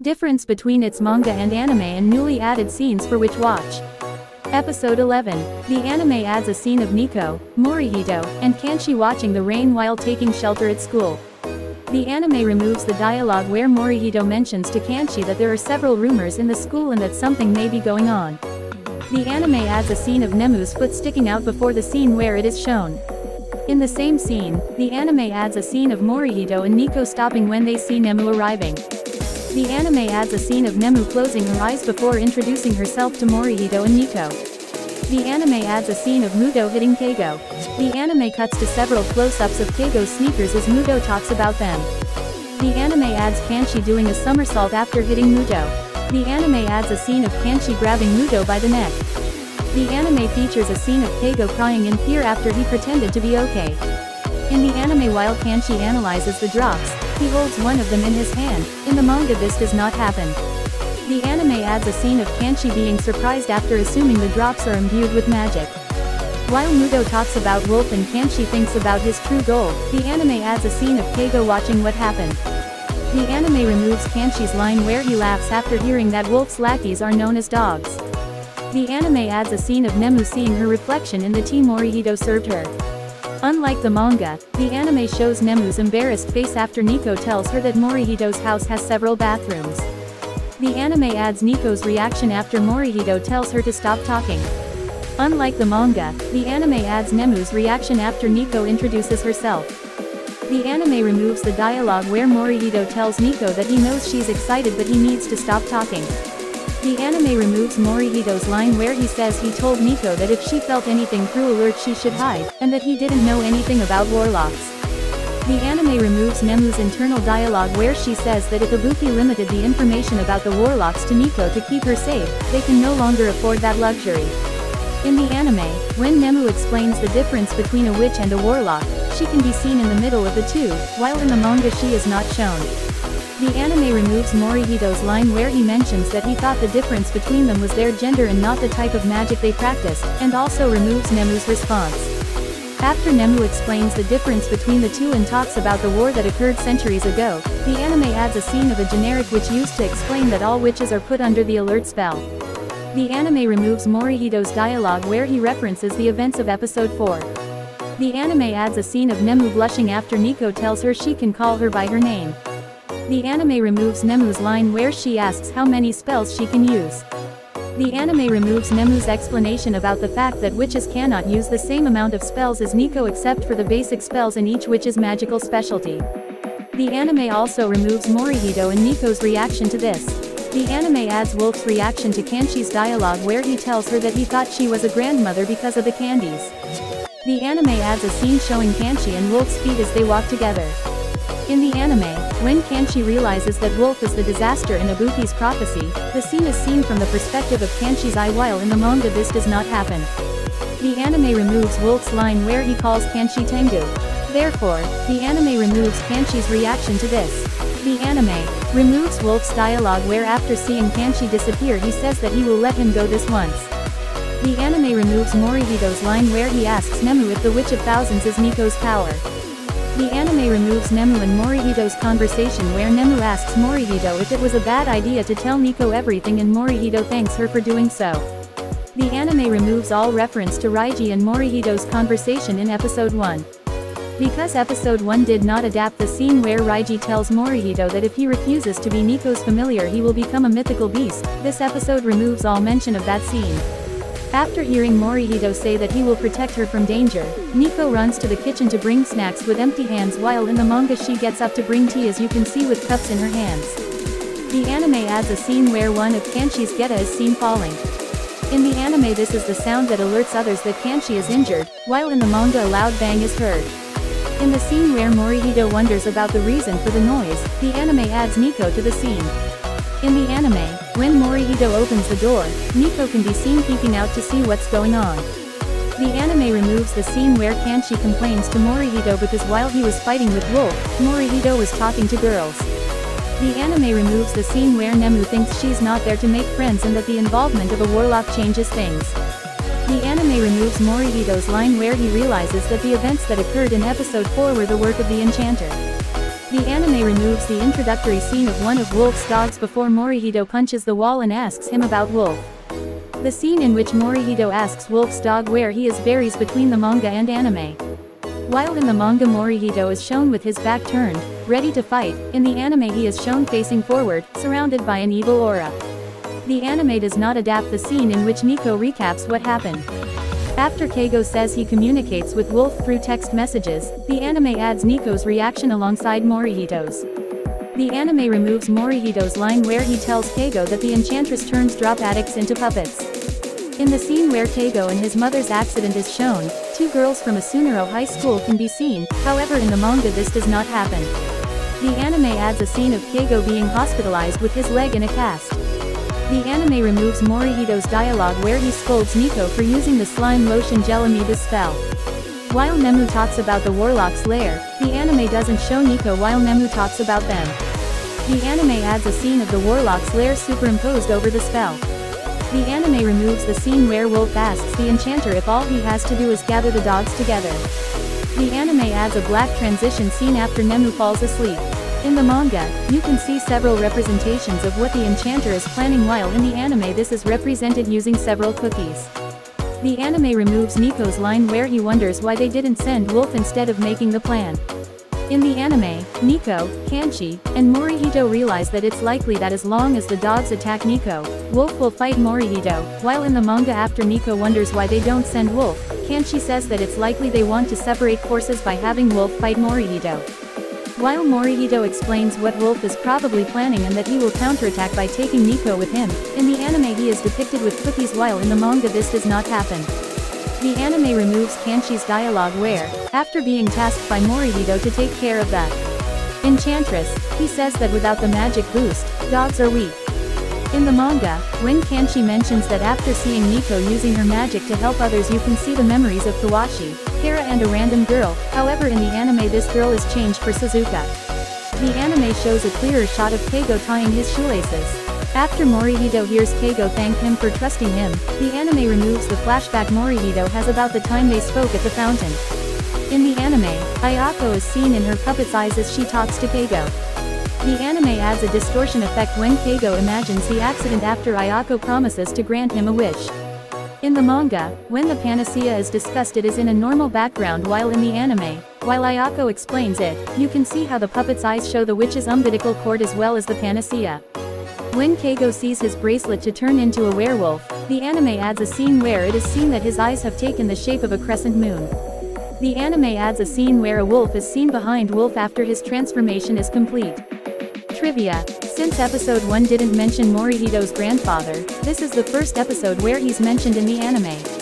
Difference between its manga and anime and newly added scenes for which watch. Episode 11. The anime adds a scene of Nico, Morihito, and Kanshi watching the rain while taking shelter at school. The anime removes the dialogue where Morihito mentions to Kanshi that there are several rumors in the school and that something may be going on. The anime adds a scene of Nemu's foot sticking out before the scene where it is shown. In the same scene, the anime adds a scene of Morihito and Nico stopping when they see Nemu arriving. The anime adds a scene of Nemu closing her eyes before introducing herself to Morihito and Nico. The anime adds a scene of Muto hitting Keigo. The anime cuts to several close-ups of Keigo's sneakers as Muto talks about them. The anime adds Kanshi doing a somersault after hitting Muto. The anime adds a scene of Kanshi grabbing Muto by the neck. The anime features a scene of Keigo crying in fear after he pretended to be okay. In the anime, while Kanshi analyzes the drops, he holds one of them in his hand. In the manga this does not happen. The anime adds a scene of Kanshi being surprised after assuming the drops are imbued with magic. While Muto talks about Wolf and Kanshi thinks about his true goal, the anime adds a scene of Keigo watching what happened. The anime removes Kanshi's line where he laughs after hearing that Wolf's lackeys are known as dogs. The anime adds a scene of Nemu seeing her reflection in the tea Morihito served her. Unlike the manga, the anime shows Nemu's embarrassed face after Nico tells her that Morihito's house has several bathrooms. The anime adds Nico's reaction after Morihito tells her to stop talking. Unlike the manga, the anime adds Nemu's reaction after Nico introduces herself. The anime removes the dialogue where Morihito tells Nico that he knows she's excited but he needs to stop talking. The anime removes Morihito's line where he says he told Nico that if she felt anything through alert she should hide, and that he didn't know anything about warlocks. The anime removes Nemu's internal dialogue where she says that if Ibuki limited the information about the warlocks to Nico to keep her safe, they can no longer afford that luxury. In the anime, when Nemu explains the difference between a witch and a warlock, she can be seen in the middle of the two, while in the manga she is not shown. The anime removes Morihito's line where he mentions that he thought the difference between them was their gender and not the type of magic they practiced, and also removes Nemu's response. After Nemu explains the difference between the two and talks about the war that occurred centuries ago, the anime adds a scene of a generic witch used to explain that all witches are put under the alert spell. The anime removes Morihito's dialogue where he references the events of episode 4. The anime adds a scene of Nemu blushing after Nico tells her she can call her by her name. The anime removes Nemu's line where she asks how many spells she can use. The anime removes Nemu's explanation about the fact that witches cannot use the same amount of spells as Nico except for the basic spells in each witch's magical specialty. The anime also removes Morihito and Nico's reaction to this. The anime adds Wolf's reaction to Kanshi's dialogue where he tells her that he thought she was a grandmother because of the candies. The anime adds a scene showing Kanshi and Wolf's feet as they walk together. In the anime, when Kanshi realizes that Wolf is the disaster in Ibuki's prophecy, the scene is seen from the perspective of Kanshi's eye, while in the manga this does not happen. The anime removes Wolf's line where he calls Kanshi Tengu. Therefore, the anime removes Kanshi's reaction to this. The anime removes Wolf's dialogue where after seeing Kanshi disappear he says that he will let him go this once. The anime removes Morihito's line where he asks Nemu if the Witch of Thousands is Nico's power. The anime removes Nemu and Morihito's conversation where Nemu asks Morihito if it was a bad idea to tell Nico everything and Morihito thanks her for doing so. The anime removes all reference to Raiji and Morihito's conversation in episode 1. Because episode 1 did not adapt the scene where Raiji tells Morihito that if he refuses to be Nico's familiar he will become a mythical beast, this episode removes all mention of that scene. After hearing Morihito say that he will protect her from danger, Nico runs to the kitchen to bring snacks with empty hands, while in the manga she gets up to bring tea as you can see with cups in her hands. The anime adds a scene where one of Kanshi's geta is seen falling. In the anime this is the sound that alerts others that Kanshi is injured, while in the manga a loud bang is heard. In the scene where Morihito wonders about the reason for the noise, the anime adds Nico to the scene. In the anime, when Morihito opens the door, Nico can be seen peeking out to see what's going on. The anime removes the scene where Kanshi complains to Morihito because while he was fighting with Wolf, Morihito was talking to girls. The anime removes the scene where Nemu thinks she's not there to make friends and that the involvement of a warlock changes things. The anime removes Morihito's line where he realizes that the events that occurred in episode 4 were the work of the enchanter. The anime removes the introductory scene of one of Wolf's dogs before Morihito punches the wall and asks him about Wolf. The scene in which Morihito asks Wolf's dog where he is varies between the manga and anime. While in the manga Morihito is shown with his back turned, ready to fight, in the anime he is shown facing forward, surrounded by an evil aura. The anime does not adapt the scene in which Nico recaps what happened. After Keigo says he communicates with Wolf through text messages, the anime adds Nico's reaction alongside Morihito's. The anime removes Morihito's line where he tells Keigo that the enchantress turns drop addicts into puppets. In the scene where Keigo and his mother's accident is shown, two girls from Asunaro High School can be seen, however in the manga this does not happen. The anime adds a scene of Keigo being hospitalized with his leg in a cast. The anime removes Morihito's dialogue where he scolds Nico for using the slime lotion gel amoeba spell. While Nemu talks about the Warlock's lair, the anime doesn't show Nico while Nemu talks about them. The anime adds a scene of the Warlock's lair superimposed over the spell. The anime removes the scene where Wolf asks the enchanter if all he has to do is gather the dogs together. The anime adds a black transition scene after Nemu falls asleep. In the manga, you can see several representations of what the enchanter is planning while in the anime this is represented using several cookies. The anime removes Nico's line where he wonders why they didn't send Wolf instead of making the plan. In the anime, Nico, Kanchi, and Morihito realize that it's likely that as long as the dogs attack Nico, Wolf will fight Morihito, while in the manga after Nico wonders why they don't send Wolf, Kanchi says that it's likely they want to separate forces by having Wolf fight Morihito. While Morihito explains what Wolf is probably planning and that he will counterattack by taking Nico with him, in the anime he is depicted with cookies while in the manga this does not happen. The anime removes Kanchi's dialogue where, after being tasked by Morihito to take care of the enchantress, he says that without the magic boost, dogs are weak. In the manga, when Kanchi mentions that after seeing Nico using her magic to help others you can see the memories of Kawashi, Kara and a random girl, however in the anime this girl is changed for Suzuka. The anime shows a clearer shot of Keigo tying his shoelaces. After Morihito hears Keigo thank him for trusting him, the anime removes the flashback Morihito has about the time they spoke at the fountain. In the anime, Ayako is seen in her puppet's eyes as she talks to Keigo. The anime adds a distortion effect when Keigo imagines the accident after Ayako promises to grant him a wish. In the manga, when the panacea is discussed it is in a normal background while in the anime, while Ayako explains it, you can see how the puppet's eyes show the witch's umbilical cord as well as the panacea. When Keigo sees his bracelet to turn into a werewolf, the anime adds a scene where it is seen that his eyes have taken the shape of a crescent moon. The anime adds a scene where a wolf is seen behind Wolf after his transformation is complete. Trivia: since episode 1 didn't mention Morihito's grandfather, this is the first episode where he's mentioned in the anime.